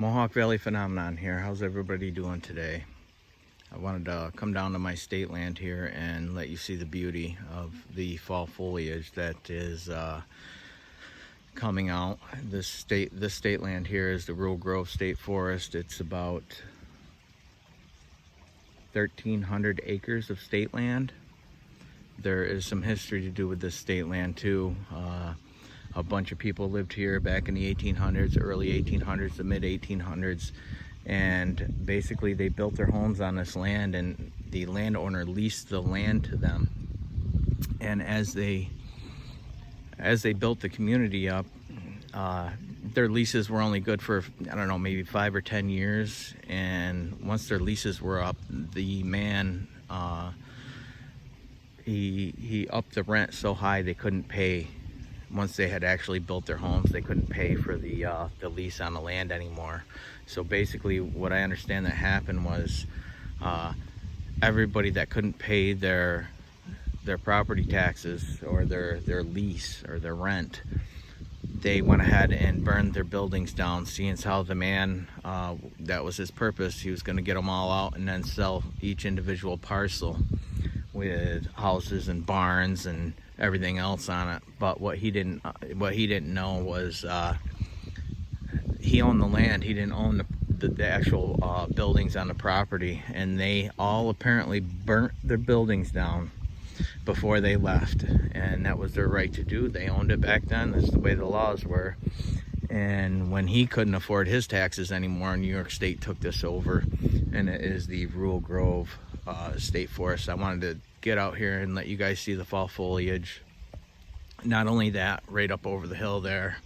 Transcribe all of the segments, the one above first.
Mohawk Valley Phenomenon here. How's everybody doing today? I wanted to come down to my state land here and let you see the beauty of the fall foliage that is coming out. This state land here is the Rural Grove State Forest. It's about 1,300 acres of state land. There is some history to do with this state land too. A bunch of people lived here back in the 1800s, early 1800s, the mid 1800s, and basically they built their homes on this land, and the landowner leased the land to them. And as they built the community up, their leases were only good for, I don't know, maybe 5 or 10 years. And once their leases were up, the man he upped the rent so high they couldn't pay. Once they had actually built their homes, they couldn't pay for the lease on the land anymore. So basically what I understand that happened was everybody that couldn't pay their property taxes or their lease or their rent, they went ahead and burned their buildings down, seeing as how the man, that was his purpose. He was going to get them all out and then sell each individual parcel with houses and barns and everything else on it. But what he didn't know was he owned the land. He didn't own the actual buildings on the property, and they all apparently burnt their buildings down before they left, and that was their right to do. They owned it back then. That's the way the laws were. And when he couldn't afford his taxes anymore, New York State took this over, and it is the Rural Grove State Forest. I wanted to get out here and let you guys see the fall foliage. Not only that, right up over the hill there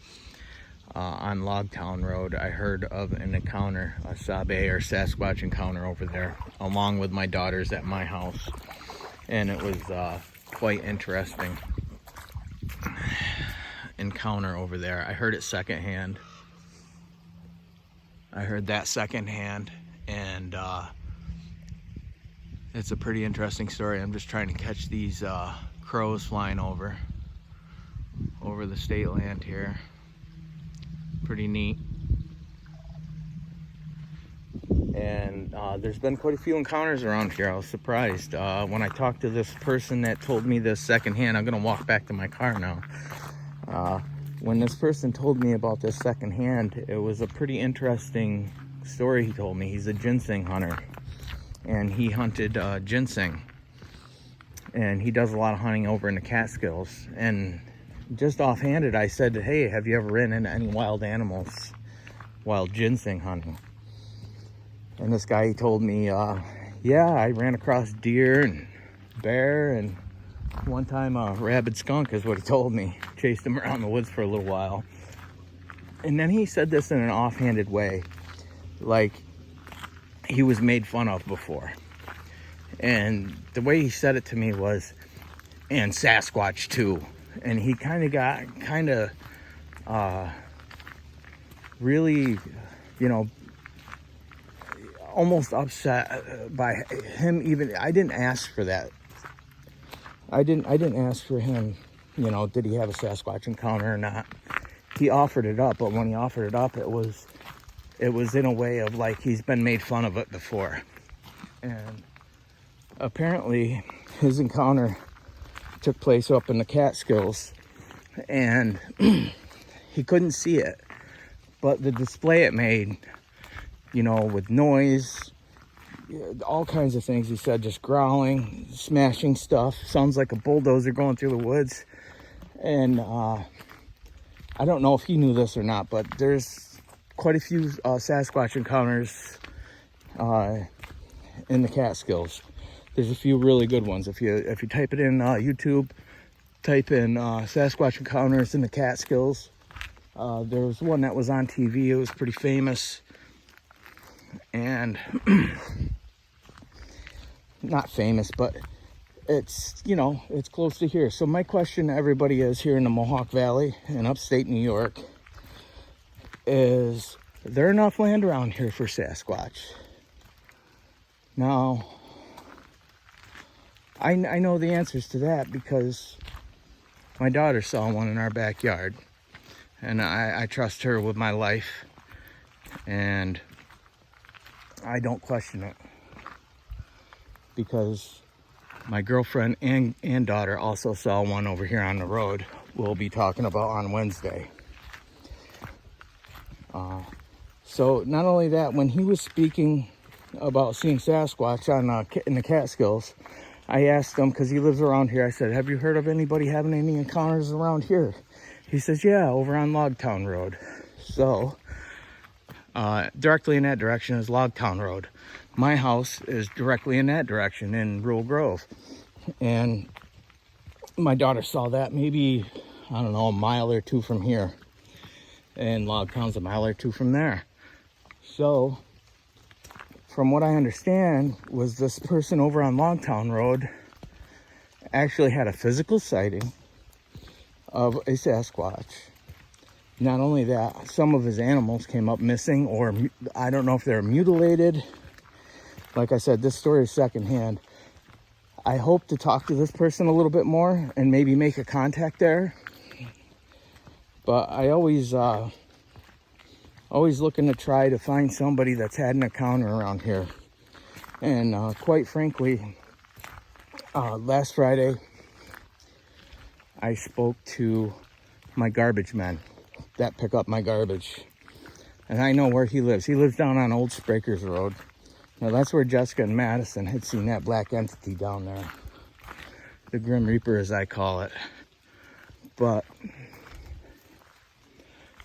on Logtown Road, I heard of an encounter, a Sabe or Sasquatch encounter over there, along with my daughters at my house, and it was quite interesting encounter over there. I heard it secondhand. I heard that secondhand, and it's a pretty interesting story. I'm just trying to catch these crows flying over the state land here. Pretty neat. And there's been quite a few encounters around here. I was surprised when I talked to this person that told me this secondhand. I'm gonna walk back to my car now. When this person told me about this secondhand, it was a pretty interesting story he told me. He's a ginseng hunter, and he hunted ginseng, and he does a lot of hunting over in the Catskills. And just offhanded, I said, hey, have you ever ran into any wild animals while ginseng hunting? And this guy, he told me, yeah, I ran across deer and bear, and one time a rabid skunk is what he told me. Chased him around the woods for a little while. And then he said this in an offhanded way, like he was made fun of before. And the way he said it to me was, and Sasquatch too. And he got really, you know, almost upset by him. Even I didn't ask for that. I didn't ask for him, you know, did he have a Sasquatch encounter or not. He offered it up, but when he offered it up, it was in a way of like he's been made fun of it before. And apparently his encounter took place up in the Catskills, and he couldn't see it, but the display it made, you know, with noise, all kinds of things. He said just growling, smashing stuff, sounds like a bulldozer going through the woods. And I don't know if he knew this or not, but there's quite a few Sasquatch encounters in the Catskills. There's a few really good ones. If you type it in YouTube, type in Sasquatch encounters in the Catskills. There was one that was on TV. It was pretty famous. And not famous, but it's, you know, it's close to here. So my question to everybody is here in the Mohawk Valley in upstate New York is there enough land around here for Sasquatch? Now, I know the answers to that because my daughter saw one in our backyard, and I trust her with my life. and I don't question it, because my girlfriend and daughter also saw one over here on the road we'll be talking about on Wednesday. So not only that, when he was speaking about seeing Sasquatch in the Catskills, I asked him, because he lives around here, I said, have you heard of anybody having any encounters around here? He says, yeah, over on Logtown Road. So directly in that direction is Logtown Road. My house is directly in that direction in Rural Grove. And my daughter saw that maybe, I don't know, a mile or two from here. And Logtown's a mile or two from there. So, from what I understand, was this person over on Logtown Road actually had a physical sighting of a Sasquatch. Not only that, some of his animals came up missing, or I don't know if they're mutilated. Like I said, this story is secondhand. I hope to talk to this person a little bit more and maybe make a contact there. But I always looking to try to find somebody that's had an encounter around here. And quite frankly, last Friday, I spoke to my garbage men that pick up my garbage. And I know where he lives. He lives down on Old Sprakers Road. Now that's where Jessica and Madison had seen that black entity down there. The Grim Reaper, as I call it. But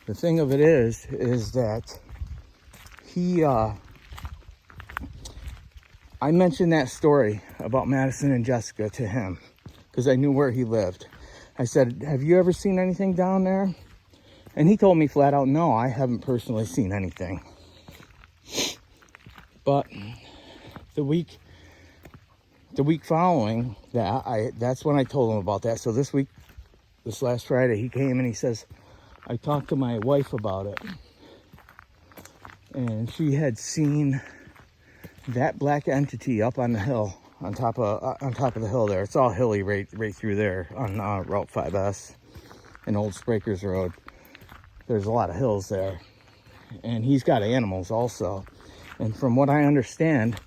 the thing of it is that he, I mentioned that story about Madison and Jessica to him because I knew where he lived. I said, have you ever seen anything down there? And he told me flat out, no, I haven't personally seen anything. But the week following that, that's when I told him about that. So this last Friday, he came and he says, I talked to my wife about it, and she had seen that black entity up on the hill, on top of the hill there. It's all hilly right through there on Route 5S and Old Sprakers Road. There's a lot of hills there, and he's got animals also. And from what I understand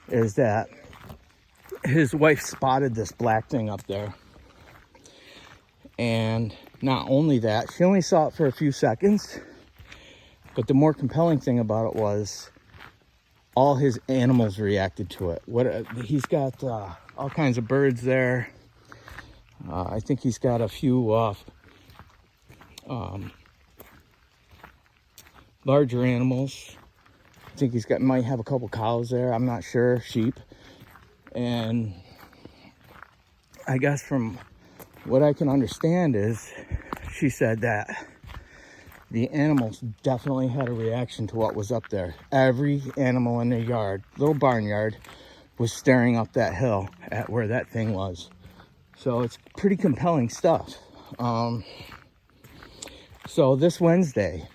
is that his wife spotted this black thing up there. And not only that, she only saw it for a few seconds. But the more compelling thing about it was all his animals reacted to it. He's got all kinds of birds there. I think he's got a few larger animals. I think might have a couple cows there. I'm not sure. Sheep. And I guess from what I can understand is she said that the animals definitely had a reaction to what was up there. Every animal in the yard, little barnyard, was staring up that hill at where that thing was. So it's pretty compelling stuff. So this Wednesday,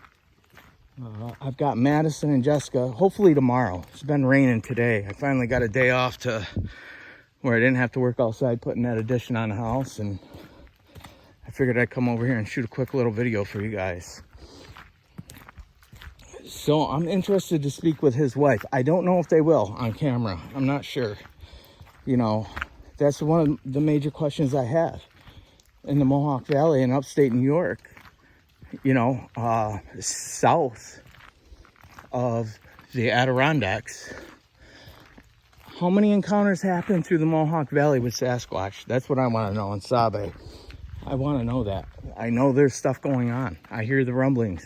I've got Madison and Jessica, hopefully tomorrow. It's been raining today. I finally got a day off to where I didn't have to work outside putting that addition on the house, and I figured I'd come over here and shoot a quick little video for you guys. So I'm interested to speak with his wife. I don't know if they will on camera. I'm not sure. You know, that's one of the major questions I have in the Mohawk Valley in upstate New York. You know, south of the Adirondacks. How many encounters happen through the Mohawk Valley with Sasquatch? That's what I want to know in Sabe. I want to know that. I know there's stuff going on. I hear the rumblings.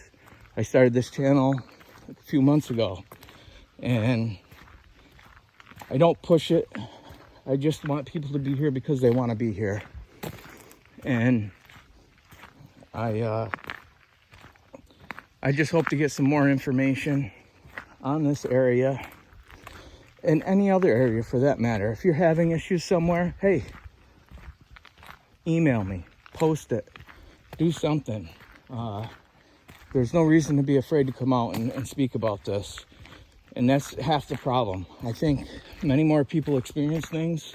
I started this channel a few months ago, and I don't push it. I just want people to be here because they want to be here. And I just hope to get some more information on this area and any other area for that matter. If you're having issues somewhere, hey, email me, post it, do something. There's no reason to be afraid to come out and speak about this. And that's half the problem. I think many more people experience things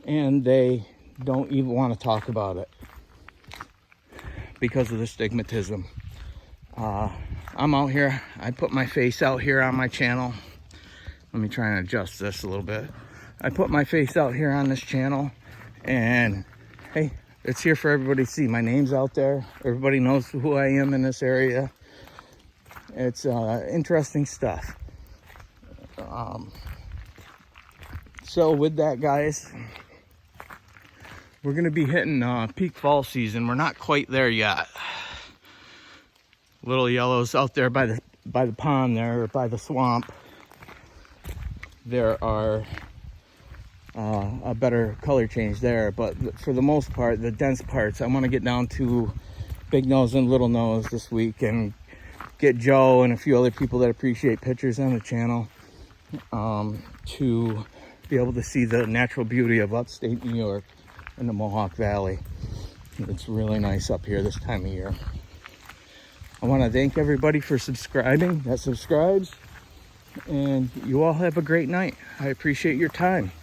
and they don't even want to talk about it because of the stigmatism. I'm out here. I put my face out here on my channel. Let me try and adjust this a little bit. I put my face out here on this channel, and hey, it's here for everybody to see. My name's out there. Everybody knows who I am in this area. It's interesting stuff. So with that, guys, we're gonna be hitting peak fall season. We're not quite there yet. Little yellows out there by the pond there, or by the swamp. There are a better color change there, but for the most part, the dense parts, I want to get down to Big Nose and Little Nose this week and get Joe and a few other people that appreciate pictures on the channel to be able to see the natural beauty of upstate New York and the Mohawk Valley. It's really nice up here this time of year. I want to thank everybody for subscribing, that subscribes, and you all have a great night. I appreciate your time.